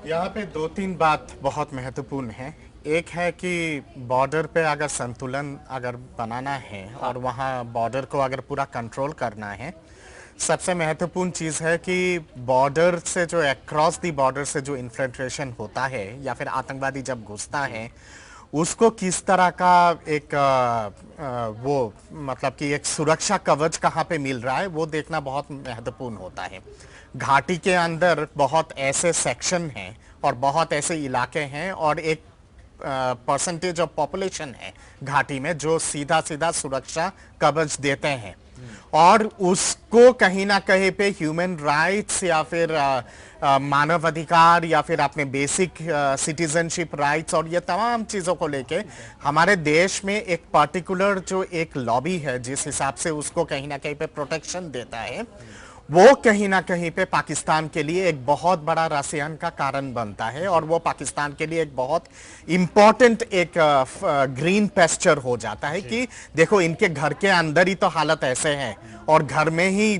यहाँ पे दो तीन बात बहुत महत्वपूर्ण है। एक है कि बॉर्डर पे अगर संतुलन अगर बनाना है और वहाँ बॉर्डर को अगर पूरा कंट्रोल करना है, सबसे महत्वपूर्ण चीज़ है कि बॉर्डर से जो अक्रॉस दी बॉर्डर से जो इन्फिल्ट्रेशन होता है या फिर आतंकवादी जब घुसता है, उसको किस तरह का एक वो मतलब कि एक सुरक्षा कवच कहाँ पे मिल रहा है वो देखना बहुत महत्वपूर्ण होता है। घाटी के अंदर बहुत ऐसे सेक्शन हैं और बहुत ऐसे इलाके हैं और एक परसेंटेज ऑफ पॉपुलेशन है घाटी में जो सीधा सीधा सुरक्षा कवच देते हैं और उसको कहीं ना कहीं पे ह्यूमन राइट्स या फिर मानव अधिकार या फिर अपने बेसिक सिटीजनशिप राइट्स और ये तमाम चीज़ों को लेके हमारे देश में एक पर्टिकुलर जो एक लॉबी है जिस हिसाब से उसको कहीं ना कहीं पे प्रोटेक्शन देता है, वो कहीं ना कहीं पे पाकिस्तान के लिए एक बहुत बड़ा रसायन का कारण बनता है और वो पाकिस्तान के लिए एक बहुत इंपॉर्टेंट एक ग्रीन पेस्चर हो जाता है कि देखो इनके घर के अंदर ही तो हालत ऐसे है और घर में ही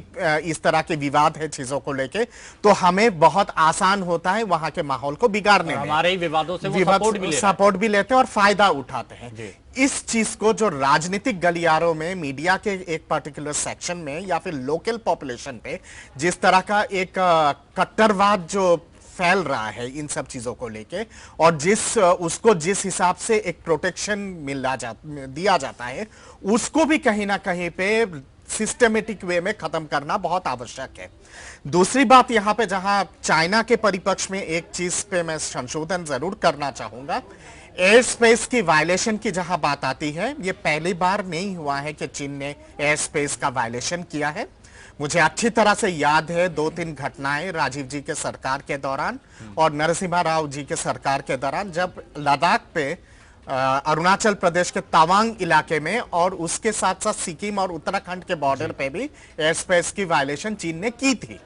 इस तरह के विवाद है चीजों को लेके, तो हमें बहुत आसान होता है वहां के माहौल को बिगाड़ने में। हमारे ही विवादों से वो सपोर्ट भी लेते हैं और फायदा उठाते हैं। इस चीज को जो राजनीतिक गलियारों में मीडिया के एक पर्टिकुलर सेक्शन में या फिर लोकल पॉपुलेशन पे जिस तरह का एक कट्टरवाद जो फैल रहा है इन सब चीजों को लेके और उसको जिस हिसाब से एक प्रोटेक्शन दिया जाता है, उसको भी कहीं ना कहीं पे सिस्टमेटिक वे में खत्म करना बहुत आवश्यक है। दूसरी बात यहां पे जहां चाइना के परिपक्ष में एक चीज पे मैं संशोधन जरूर करना चाहूंगा। एयर स्पेस की वायलेशन की जहां बात आती है, ये पहली बार नहीं हुआ है कि चीन ने एयर स्पेस का वायलेशन किया है। मुझे अच्छी तरह से याद है दो तीन घटनाएं राजीव जी के सरकार के दौरान और नरसिम्हा राव जी के सरकार के दौरान, जब लद्दाख पे अरुणाचल प्रदेश के तवांग इलाके में और उसके साथ साथ सिक्किम और उत्तराखंड के बॉर्डर पे भी एयर स्पेस की वायलेशन चीन ने की थी।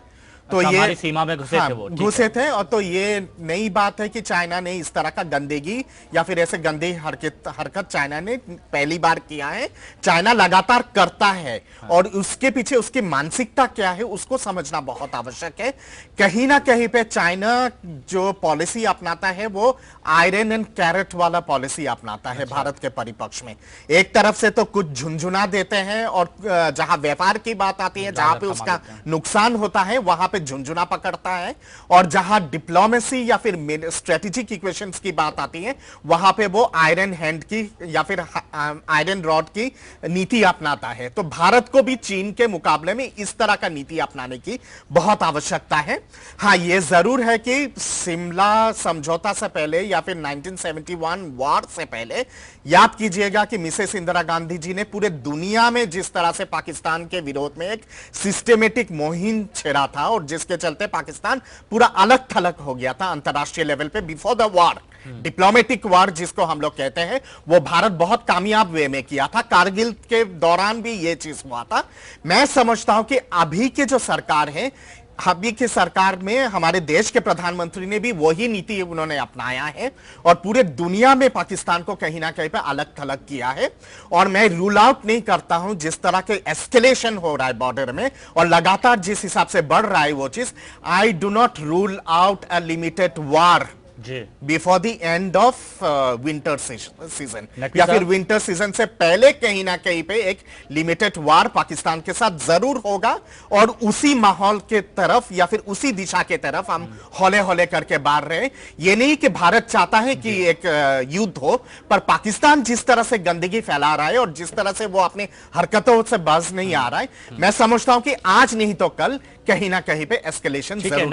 तो अच्छा, ये हमारी सीमा में घुसे थे वो घुसे थे और तो ये नई बात है कि चाइना ने इस तरह का गंदगी या फिर ऐसे गंदी हरकत चाइना ने पहली बार किया है। चाइना लगातार करता है और उसके पीछे उसकी मानसिकता क्या है उसको समझना बहुत आवश्यक है। कहीं ना कहीं पे चाइना जो पॉलिसी अपनाता है वो आयरन एंड कैरेट वाला पॉलिसी अपनाता है। भारत के परिपक्ष में एक तरफ से तो कुछ झुंझुना देते हैं और जहां व्यापार की बात आती है, जहां पे उसका नुकसान होता है वहां झुंझुना पकड़ता है और जहां डिप्लोमेसी या फिर स्ट्रेटेजिक इक्वेशंस की बात आती है वहां पे वो आयरन हैंड की या फिर आयरन रॉड की नीति अपनाता है। तो भारत को भी चीन के मुकाबले में इस तरह का नीति अपनाने की बहुत आवश्यकता है। हां, ये जरूर है कि शिमला समझौता से पहले या फिर 1971 वॉर से पहले याद कीजिएगा कि मिसेस इंदिरा गांधी जी ने पूरे दुनिया में जिस तरह से पाकिस्तान के विरोध में एक सिस्टेमेटिक मुहिम छेड़ा था और जिसके चलते पाकिस्तान पूरा अलग थलग हो गया था अंतरराष्ट्रीय लेवल पे before the war. Diplomatic war जिसको हम लोग कहते हैं वो भारत बहुत कामयाब वे में किया था। कारगिल के दौरान भी ये चीज हुआ था। मैं समझता हूं कि अभी की जो सरकार है, अभी की सरकार में हमारे देश के प्रधानमंत्री ने भी वही नीति उन्होंने अपनाया है और पूरे दुनिया में पाकिस्तान को कहीं ना कहीं पे अलग थलग किया है। और मैं रूल आउट नहीं करता हूं जिस तरह के एस्केलेशन हो रहा है बॉर्डर में और लगातार जिस हिसाब से बढ़ रहा है वो चीज, I do not rule out a limited war before the end of winter season या फिर विंटर सीजन से पहले कहीं ना कहीं पे एक लिमिटेड वार पाकिस्तान के साथ जरूर होगा और उसी माहौल के तरफ या फिर उसी दिशा के तरफ हम हौले हौले करके बढ़ रहे हैं। ये नहीं कि भारत चाहता है कि एक युद्ध हो, पर पाकिस्तान जिस तरह से गंदगी फैला रहा है और जिस तरह से वो अपनी हरकतों से बाज नहीं आ रहा है, मैं समझता हूं कि आज नहीं तो कल कहीं ना कहीं पे एस्केलेशन जरूर